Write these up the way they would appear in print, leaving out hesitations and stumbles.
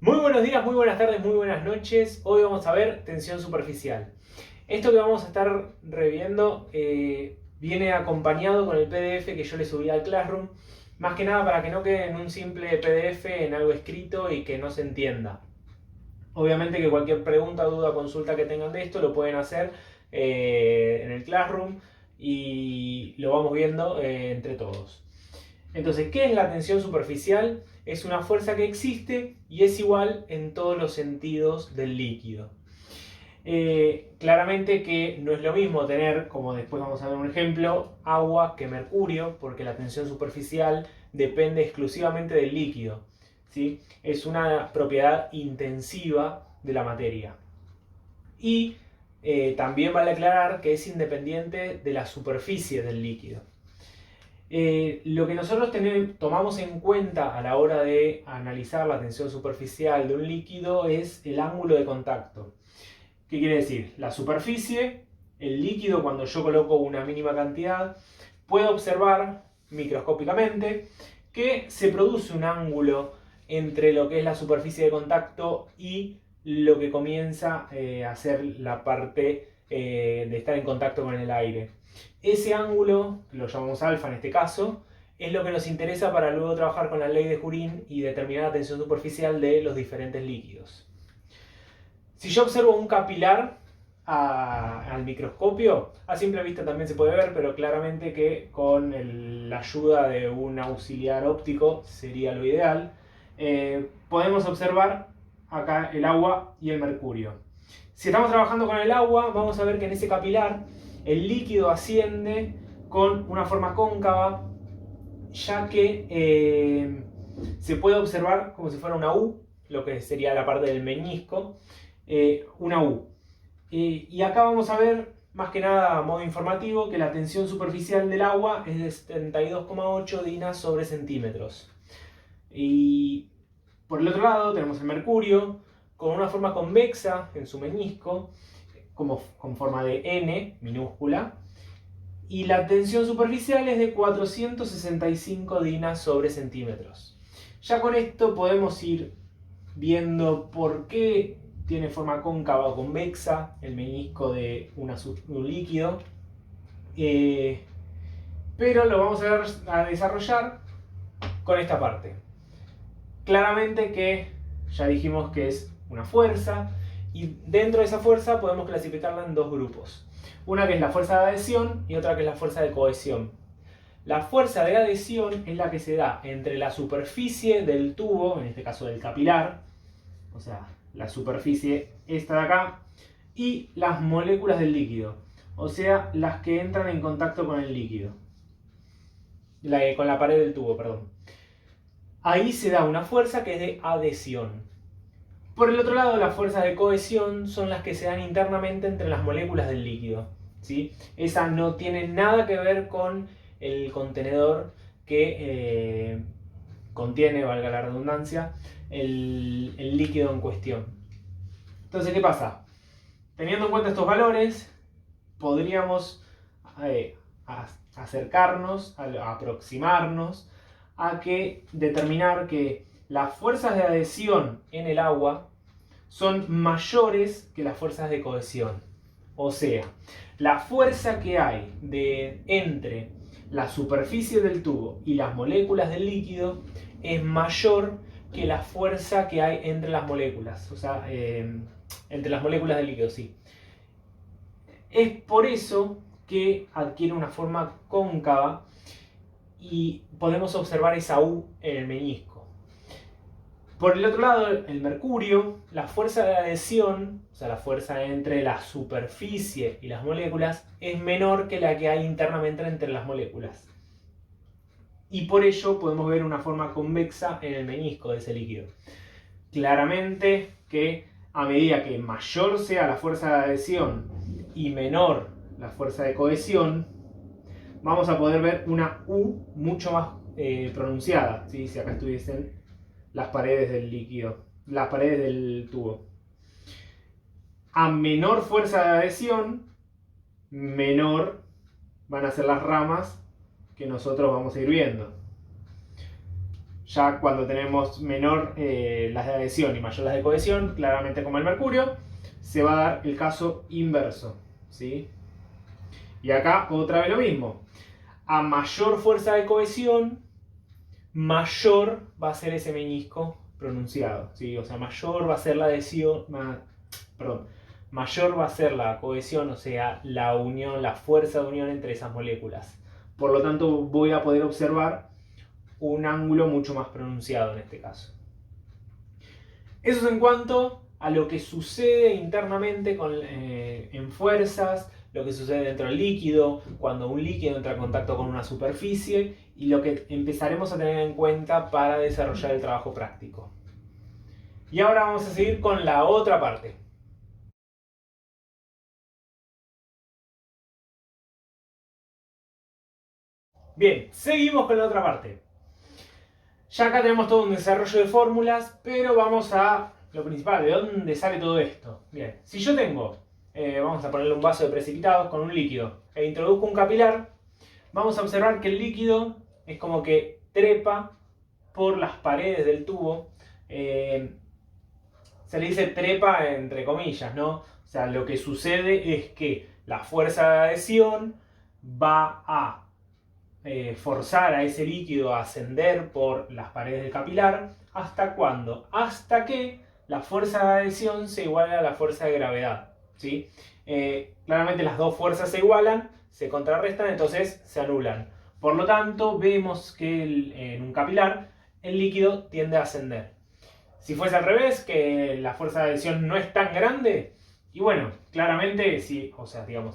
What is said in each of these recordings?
Muy buenos días, muy buenas tardes, muy buenas noches. Hoy vamos a ver tensión superficial. Esto que vamos a estar reviendo viene acompañado con el PDF que yo le subí al Classroom. Más que nada para que no quede en un simple PDF, en algo escrito y que no se entienda. Obviamente que cualquier pregunta, duda, consulta que tengan de esto lo pueden hacer en el Classroom y lo vamos viendo entre todos. Entonces, ¿qué es la tensión superficial? Es una fuerza que existe y es igual en todos los sentidos del líquido. Claramente que no es lo mismo tener, como después vamos a ver un ejemplo, agua que mercurio, porque la tensión superficial depende exclusivamente del líquido, ¿sí? Es una propiedad intensiva de la materia. Y también vale aclarar que es independiente de la superficie del líquido. Lo que nosotros tomamos en cuenta a la hora de analizar la tensión superficial de un líquido es el ángulo de contacto. ¿Qué quiere decir? La superficie, el líquido, cuando yo coloco una mínima cantidad, puedo observar microscópicamente que se produce un ángulo entre lo que es la superficie de contacto y lo que comienza a ser la parte de estar en contacto con el aire. Ese ángulo, lo llamamos alfa en este caso, es lo que nos interesa para luego trabajar con la ley de Jurín y determinar la tensión superficial de los diferentes líquidos. Si yo observo un capilar al microscopio, a simple vista también se puede ver, pero claramente que con la ayuda de un auxiliar óptico sería lo ideal, podemos observar acá el agua y el mercurio. Si estamos trabajando con el agua, vamos a ver que en ese capilar el líquido asciende con una forma cóncava, ya que se puede observar como si fuera una U, lo que sería la parte del meñisco, una U. Y acá vamos a ver, más que nada a modo informativo, que la tensión superficial del agua es de 72,8 dinas sobre centímetros. Y por el otro lado tenemos el mercurio con una forma convexa en su meñisco, como con forma de N minúscula, y la tensión superficial es de 465 dinas sobre centímetros. Ya con esto podemos ir viendo por qué tiene forma cóncava o convexa el meñisco de un líquido, pero lo vamos a desarrollar con esta parte. Claramente que ya dijimos que es una fuerza, y dentro de esa fuerza podemos clasificarla en dos grupos. Una que es la fuerza de adhesión y otra que es la fuerza de cohesión. La fuerza de adhesión es la que se da entre la superficie del tubo, en este caso del capilar, o sea, la superficie esta de acá, y las moléculas del líquido, o sea, las que entran en contacto con el líquido, con la pared del tubo, perdón. Ahí se da una fuerza que es de adhesión. Por el otro lado, las fuerzas de cohesión son las que se dan internamente entre las moléculas del líquido, ¿sí? Esa no tiene nada que ver con el contenedor que contiene, valga la redundancia, el líquido en cuestión. Entonces, ¿qué pasa? Teniendo en cuenta estos valores, podríamos acercarnos, aproximarnos a que determinar que las fuerzas de adhesión en el agua son mayores que las fuerzas de cohesión. O sea, la fuerza que hay entre la superficie del tubo y las moléculas del líquido es mayor que la fuerza que hay entre las moléculas. O sea, entre las moléculas del líquido, sí. Es por eso que adquiere una forma cóncava y podemos observar esa U en el meñisco. Por el otro lado, el mercurio, la fuerza de adhesión, o sea, la fuerza entre la superficie y las moléculas, es menor que la que hay internamente entre las moléculas. Y por ello podemos ver una forma convexa en el meñisco de ese líquido. Claramente que a medida que mayor sea la fuerza de adhesión y menor la fuerza de cohesión, vamos a poder ver una U mucho más pronunciada, ¿sí? Si acá estuviesen las paredes del líquido, las paredes del tubo. A menor fuerza de adhesión, menor van a ser las ramas que nosotros vamos a ir viendo. Ya cuando tenemos menor las de adhesión y mayor las de cohesión, claramente como el mercurio, se va a dar el caso inverso, ¿sí? Y acá otra vez lo mismo. A mayor fuerza de cohesión, mayor va a ser ese meñisco pronunciado, ¿sí? O sea, mayor va a ser la adhesión, mayor va a ser la cohesión, o sea, la unión, la fuerza de unión entre esas moléculas. Por lo tanto, voy a poder observar un ángulo mucho más pronunciado en este caso. Eso es en cuanto a lo que sucede internamente en fuerzas, lo que sucede dentro del líquido, cuando un líquido entra en contacto con una superficie y lo que empezaremos a tener en cuenta para desarrollar el trabajo práctico. Y ahora vamos a seguir con la otra parte. Bien, seguimos con la otra parte. Ya acá tenemos todo un desarrollo de fórmulas, pero vamos a lo principal, ¿de dónde sale todo esto? Bien, si yo tengo, vamos a ponerle un vaso de precipitados con un líquido e introduzco un capilar, vamos a observar que el líquido es como que trepa por las paredes del tubo. Se le dice trepa entre comillas, ¿no? O sea, lo que sucede es que la fuerza de adhesión va a forzar a ese líquido a ascender por las paredes del capilar. ¿Hasta cuándo? Hasta que la fuerza de adhesión se iguala a la fuerza de gravedad, ¿sí? Claramente las dos fuerzas se igualan, se contrarrestan, entonces se anulan. Por lo tanto, vemos que en un capilar el líquido tiende a ascender. Si fuese al revés, que la fuerza de adhesión no es tan grande, y bueno, claramente, si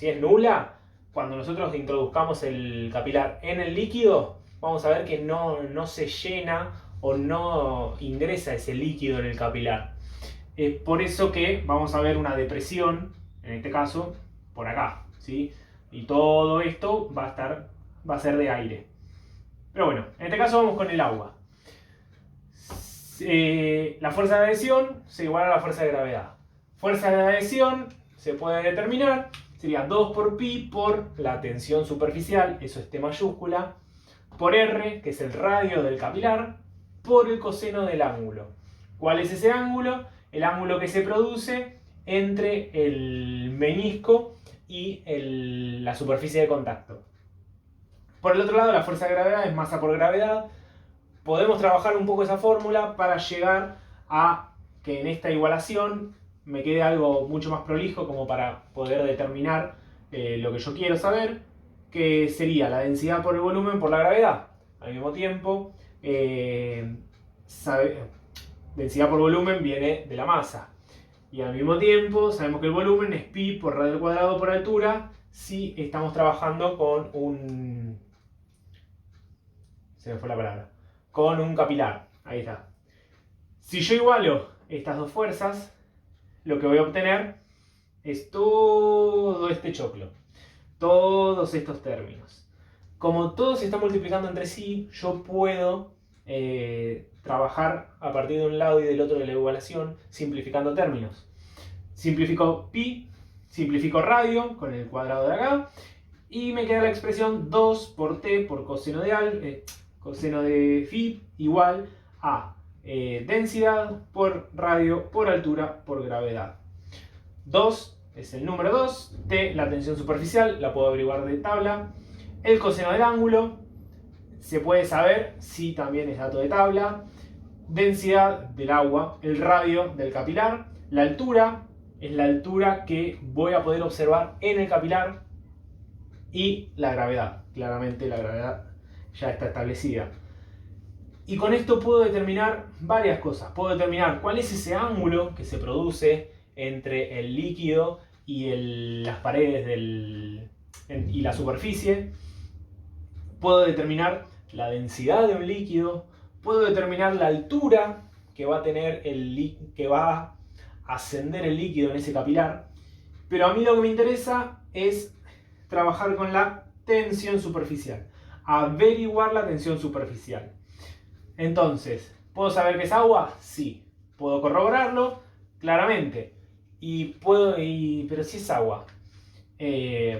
es nula, cuando nosotros introduzcamos el capilar en el líquido, vamos a ver que no se llena o no ingresa ese líquido en el capilar. Es por eso que vamos a ver una depresión, en este caso, por acá, ¿sí? Y todo esto va a ser de aire. Pero bueno, en este caso vamos con el agua. La fuerza de adhesión se iguala a la fuerza de gravedad. Fuerza de adhesión se puede determinar, sería 2 por pi por la tensión superficial, eso es T mayúscula, por R, que es el radio del capilar, por el coseno del ángulo. ¿Cuál es ese ángulo? El ángulo que se produce entre el meñisco y la superficie de contacto. Por el otro lado, la fuerza de gravedad es masa por gravedad. Podemos trabajar un poco esa fórmula para llegar a que en esta igualación me quede algo mucho más prolijo como para poder determinar lo que yo quiero saber, que sería la densidad por el volumen por la gravedad. Al mismo tiempo, densidad por volumen viene de la masa. Y al mismo tiempo sabemos que el volumen es pi por radio al cuadrado por altura si estamos trabajando con se me fue la palabra. Con un capilar. Ahí está. Si yo igualo estas dos fuerzas, lo que voy a obtener es todo este choclo. Todos estos términos. Como todo se está multiplicando entre sí, yo puedo trabajar a partir de un lado y del otro de la igualación simplificando términos. Simplifico pi, simplifico radio con el cuadrado de acá y me queda la expresión 2 por t por coseno de phi igual a densidad por radio por altura por gravedad. 2 es el número 2, t la tensión superficial, la puedo averiguar de tabla. El coseno del ángulo se puede saber si también es dato de tabla. Densidad del agua, el radio del capilar, la altura es la altura que voy a poder observar en el capilar y la gravedad. Claramente la gravedad ya está establecida. Y con esto puedo determinar varias cosas. Puedo determinar cuál es ese ángulo que se produce entre el líquido y las paredes y la superficie. Puedo determinar la densidad de un líquido. Puedo determinar la altura que va a tener que va a ascender el líquido en ese capilar. Pero a mí lo que me interesa es trabajar con la tensión superficial. Averiguar la tensión superficial. Entonces, ¿puedo saber que es agua? Sí. ¿Puedo corroborarlo? Claramente. Pero si es agua,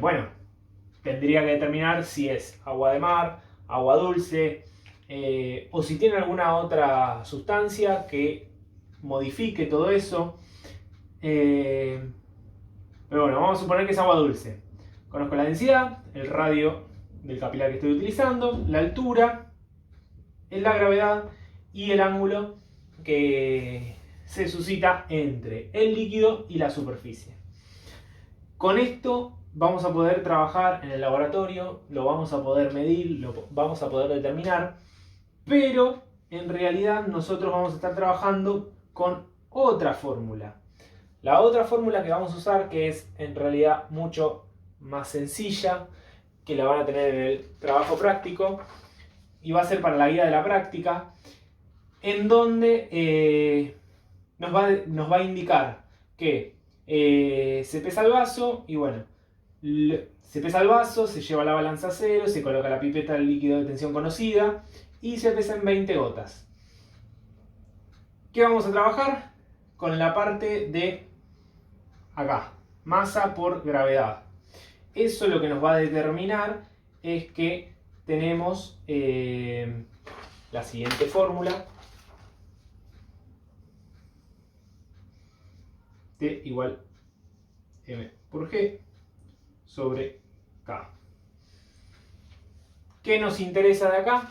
bueno, tendría que determinar si es agua de mar, agua dulce, o si tiene alguna otra sustancia que modifique todo eso. Pero bueno, vamos a suponer que es agua dulce. Conozco la densidad, el radio del capilar que estoy utilizando, la altura, la gravedad y el ángulo que se suscita entre el líquido y la superficie. Con esto vamos a poder trabajar en el laboratorio, lo vamos a poder medir, lo vamos a poder determinar, pero en realidad nosotros vamos a estar trabajando con otra fórmula. La otra fórmula que vamos a usar, que es en realidad mucho más sencilla, que la van a tener en el trabajo práctico, y va a ser para la guía de la práctica, en donde nos va a indicar que se pesa el vaso y bueno, se pesa el vaso, se lleva a la balanza a cero, se coloca la pipeta del líquido de tensión conocida y se pesa en 20 gotas. ¿Qué vamos a trabajar? Con la parte de acá, masa por gravedad. Eso lo que nos va a determinar es que tenemos la siguiente fórmula. T igual M por G sobre K. ¿Qué nos interesa de acá?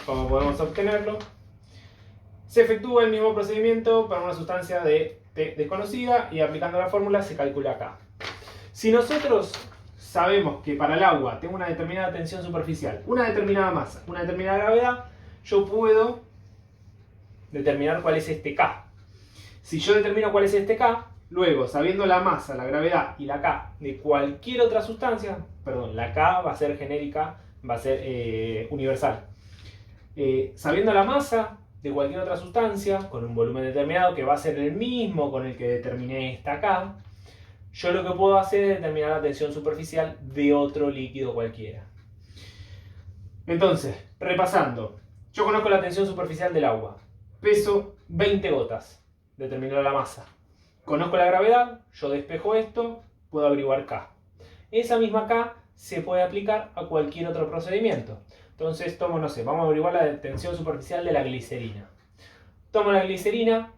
¿Cómo podemos obtenerlo? Se efectúa el mismo procedimiento para una sustancia de T desconocida y aplicando la fórmula se calcula K. Si nosotros sabemos que para el agua tengo una determinada tensión superficial, una determinada masa, una determinada gravedad, yo puedo determinar cuál es este K. Si yo determino cuál es este K, luego, sabiendo la masa, la gravedad y la K de cualquier otra sustancia, perdón, la K va a ser genérica, va a ser universal. Sabiendo la masa de cualquier otra sustancia, con un volumen determinado que va a ser el mismo con el que determiné esta K, yo lo que puedo hacer es determinar la tensión superficial de otro líquido cualquiera. Entonces, repasando, yo conozco la tensión superficial del agua, peso 20 gotas. Determino la masa. Conozco la gravedad, yo despejo esto, puedo averiguar K. Esa misma K se puede aplicar a cualquier otro procedimiento. Entonces tomo, no sé, vamos a averiguar la tensión superficial de la glicerina. Tomo la glicerina,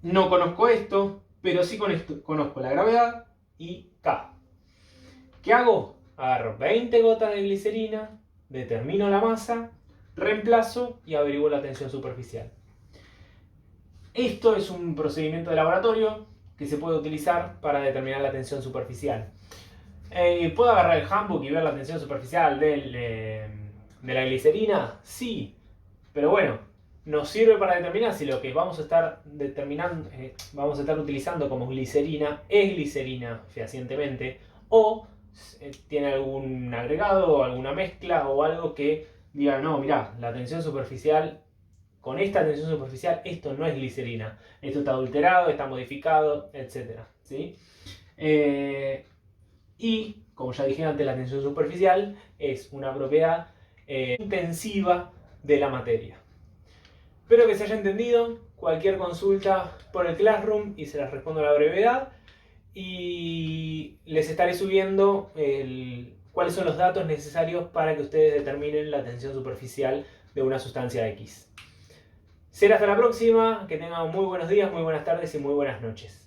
no conozco esto, pero sí conozco la gravedad y K. ¿Qué hago? Agarro 20 gotas de glicerina, determino la masa, reemplazo y averiguo la tensión superficial. Esto es un procedimiento de laboratorio que se puede utilizar para determinar la tensión superficial. ¿Puedo agarrar el handbook y ver la tensión superficial de la glicerina? Sí, pero bueno, nos sirve para determinar si lo que vamos a estar utilizando como glicerina es glicerina fehacientemente o tiene algún agregado o alguna mezcla o algo que diga, no, mirá, la tensión superficial, con esta tensión superficial, esto no es glicerina. Esto está adulterado, está modificado, etc. ¿Sí? Y, como ya dije antes, la tensión superficial es una propiedad intensiva de la materia. Espero que se haya entendido. Cualquier consulta por el Classroom y se las respondo a la brevedad. Y les estaré subiendo cuáles son los datos necesarios para que ustedes determinen la tensión superficial de una sustancia X. Será hasta la próxima, que tengan muy buenos días, muy buenas tardes y muy buenas noches.